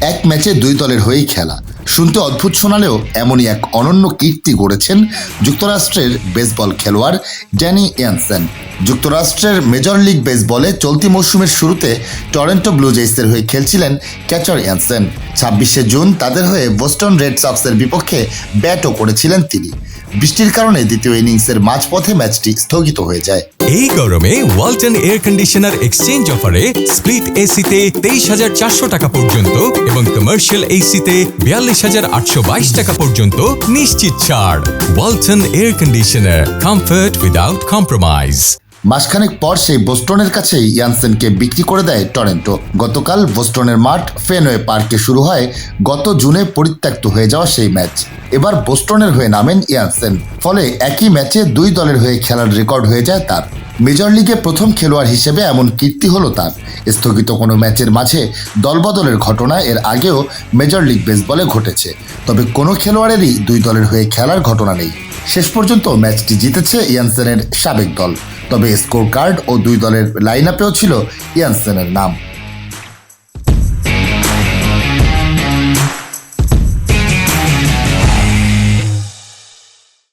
এক ম্যাচে দুই দলের হয়েই খেলা শুনতে অদ্ভুত শোনালেও এমনই এক অনন্য কীর্তি গড়েছেন যুক্তরাষ্ট্রের বেসবল খেলোয়াড় ড্যানি ইয়ানসেন। যুক্তরাষ্ট্রের মেজর লিগ বেসবলে চলতি মৌসুমের শুরুতে টরন্টো ব্লু জেইসের হয়ে খেলছিলেন ক্যাচার ইয়ানসেন। 26শে জুন তাদের হয়ে বোস্টন রেড সক্সের বিপক্ষে ব্যাটও করেছিলেন তিনি। বৃষ্টির কারণে দ্বিতীয় ইনিংসের মাঝপথে ম্যাচটি স্থগিত হয়ে যায়। এই গরমে ওয়ালটন এয়ার কন্ডিশনার এক্সচেঞ্জ অফারে স্প্লিট এসিতে 23,400 টাকা পর্যন্ত এবং কমার্শিয়াল এসিতে 42,822 টাকা পর্যন্ত নিশ্চিত ছাড়। Walton air conditioner, comfort without compromise. মাসখানেক পর সেই বোস্টনের কাছেই ইয়ানসেনকে বিক্রি করে দেয় টরন্টো। গতকাল বোস্টনের মাঠ ফেনওয়ে পার্কে শুরু হয় গত জুনে পরিত্যক্ত হয়ে যাওয়া সেই ম্যাচ। এবার বোস্টনের হয়ে নামেন ইয়ানসেন, ফলে একই ম্যাচে দুই দলের হয়ে খেলার রেকর্ড হয়ে যায় তার। মেজর লিগে প্রথম খেলোয়াড় হিসেবে এমন কীর্তি হলো তার। স্থগিত কোনো ম্যাচের মাঝে দলবদলের ঘটনা এর আগেও মেজর লিগ বেসবলে ঘটেছে, তবে কোনো খেলোয়াড়েরই দুই দলের হয়ে খেলার ঘটনা নেই। শেষ পর্যন্ত ম্যাচটি জিতেছে ইয়ানসেনের সাবেক দল, তবে স্কোর কার্ড ও দুই দলের লাইন আপেও ছিল ইয়ানসেনের নাম।